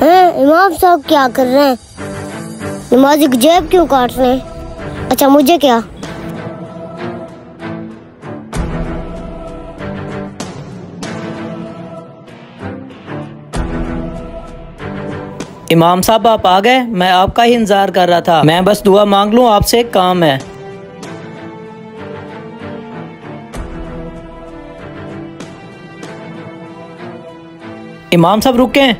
हैं इमाम साहब क्या कर रहे हैं? नमाजी की जेब क्यों काट रहे हैं? अच्छा मुझे क्या? इमाम साहब आप आ गए? मैं आपका ही इंतजार कर रहा था। मैं बस दुआ मांग लूं, आपसे एक काम है। इमाम साहब रुकें,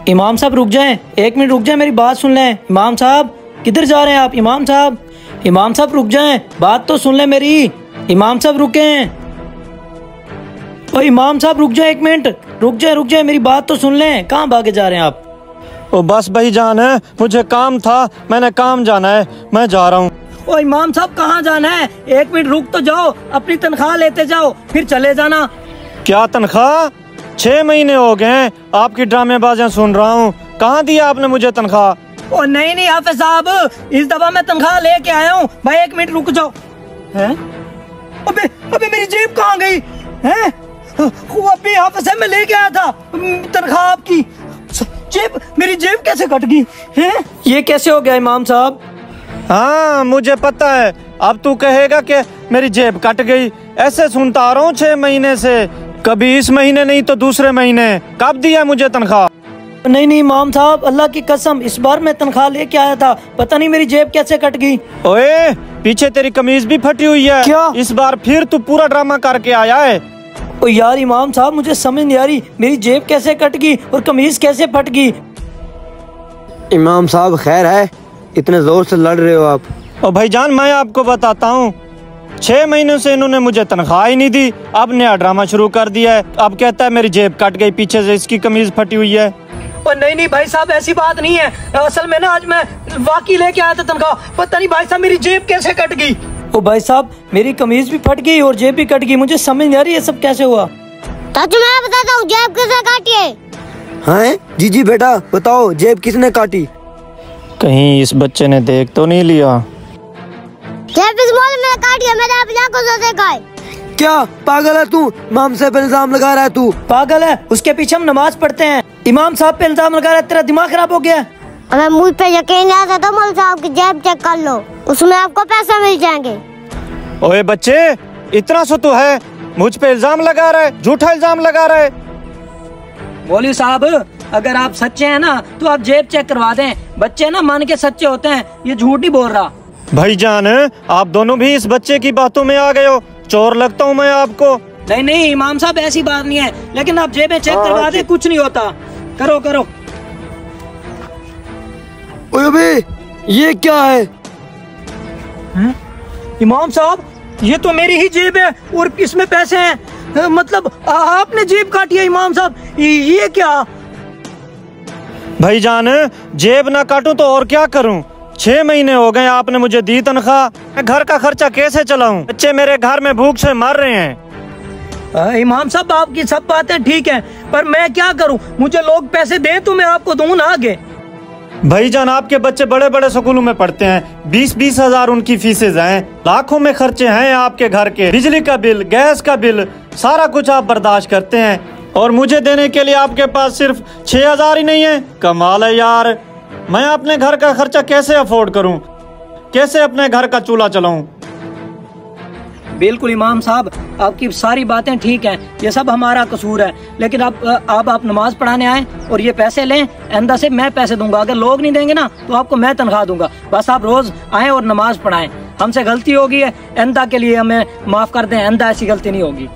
इमाम साहब रुक जाएं, 1 मिनट रुक जाएं, मेरी बात सुन लें। इमाम साहब किधर जा रहे हैं आप? इमाम साहब रुक जाएं, बात तो सुन लें मेरी। इमाम साहब रुकें, ओ इमाम साहब रुक जाएं, 1 मिनट रुक जाएं, मेरी बात तो सुन लें। कहाँ भागे जा रहे हैं आप? ओ बस भाई जान है, मुझे काम था, मैंने काम जाना है, मैं जा रहा हूँ। ओ इमाम साहब कहाँ जाना है? 1 मिनट रुक तो जाओ, अपनी तनख्वाह लेते जाओ, फिर चले जाना। क्या तनख्वाह? 6 महीने हो गए हैं आपकी ड्रामेबाजियां सुन रहा हूँ, कहाँ दिया आपने मुझे तनख्वाह? ओ नहीं हाफिज साहब, इस दफा मैं तनख्वाह लेके आया हूँ। भाई 1 मिनट रुक जाओ। हैं? अबे मेरी जेब कहाँ गई? हैं? अभी हाफिज साहब मैं लेके आया था तनख्वाह आपकी। मेरी जेब कैसे कट गई? हैं? ये कैसे हो गया इमाम साहब? हाँ मुझे पता है, अब तू कहेगा कि मेरी जेब कट गई। ऐसे सुनता आ रहा हूँ 6 महीने से, कभी इस महीने नहीं तो दूसरे महीने। कब दिया मुझे तनख्वाह? नहीं इमाम साहब, अल्लाह की कसम इस बार मैं तनख्वाह लेके आया था, पता नहीं मेरी जेब कैसे कट गई। ओए पीछे तेरी कमीज भी फटी हुई है। क्या? इस बार फिर तू पूरा ड्रामा करके आया है? ओ यार इमाम साहब मुझे समझ नहीं आ रही, मेरी जेब कैसे कट गई और कमीज कैसे फट गई। इमाम साहब खैर है, इतने जोर से लड़ रहे हो आप? ओ भाईजान मैं आपको बताता हूँ, 6 महीनों से इन्होंने मुझे तनख्वाह ही नहीं दी, अब नया ड्रामा शुरू कर दिया है। अब कहता है मेरी जेब कट गई, पीछे से इसकी कमीज फटी हुई है। ओ नहीं भाई साहब ऐसी बात नहीं है, असल में ना आज मैं वाकई लेके आया था तनख्वाह, पता नहीं भाई साहब मेरी जेब कैसे कट गई। ओ भाई साहब मेरी कमीज भी फट गई और जेब भी कट गई, मुझे समझ नहीं आ रही ये सब कैसे हुआ। चाचू मैं बताता हूँ जेब किसने काटी है। हाँ जी बेटा बताओ, जेब किसने काटी? कहीं इस बच्चे ने देख तो नहीं लिया? जेब इस मॉल में काटी है, मैंने अपनी आंखों से देखा है। क्या पागल है तू? इमाम साहब पे इल्जाम लगा रहा है तू? पागल है, उसके पीछे हम नमाज पढ़ते हैं। इमाम साहब पे इल्जाम लगा रहा है, तेरा दिमाग खराब हो गया? अगर मुझ पे यकीन नहीं आता तो मौलवी साहब की जेब चेक कर लो, उसमें आपको पैसे मिल जाएंगे। ओए बच्चे इतना सो तो है, मुझ पे इल्जाम लगा रहा है, झूठा इल्जाम लगा रहा है। मौलवी साहब अगर आप सच्चे हैं ना तो आप जेब चेक करवा दें, बच्चे ना मान के सच्चे होते हैं, ये झूठ नहीं बोल रहा। भाईजान आप दोनों भी इस बच्चे की बातों में आ गए हो, चोर लगता हूँ मैं आपको। नहीं इमाम साहब ऐसी बात नहीं है, लेकिन आप जेबें चेक करवा दें, कुछ नहीं होता। करो। ओए ये क्या है? इमाम साहब ये तो मेरी ही जेब है और इसमें पैसे हैं, मतलब आपने जेब काटी है इमाम साहब, ये क्या? भाईजान जेब ना काटूं तो और क्या करूं? 6 महीने हो गए आपने मुझे दी तनख्वाह, घर का खर्चा कैसे चलाऊं? बच्चे मेरे घर में भूख से मर रहे हैं। इमाम साहब आपकी सब बातें ठीक हैं, पर मैं क्या करूं? मुझे लोग पैसे दें तो मैं आपको दूं ना आगे। भाईजान आपके बच्चे बड़े बड़े स्कूलों में पढ़ते हैं, 20-20 हजार उनकी फीसेज हैं, लाखों में खर्चे हैं आपके घर के, बिजली का बिल, गैस का बिल, सारा कुछ आप बर्दाश्त करते हैं, और मुझे देने के लिए आपके पास सिर्फ 6,000 ही नहीं है। कमाल है यार, मैं अपने घर का खर्चा कैसे अफोर्ड करूं? कैसे अपने घर का चूल्हा चलाऊं? बिल्कुल इमाम साहब आपकी सारी बातें ठीक हैं, ये सब हमारा कसूर है, लेकिन आप नमाज पढ़ाने आए और ये पैसे लें, आइंदा से मैं पैसे दूंगा, अगर लोग नहीं देंगे ना तो आपको मैं तनख्वाह दूंगा। बस आप रोज आए और नमाज पढ़ाएं, हमसे गलती होगी है, आइंदा के लिए हमें माफ कर दें, आइंदा ऐसी गलती नहीं होगी।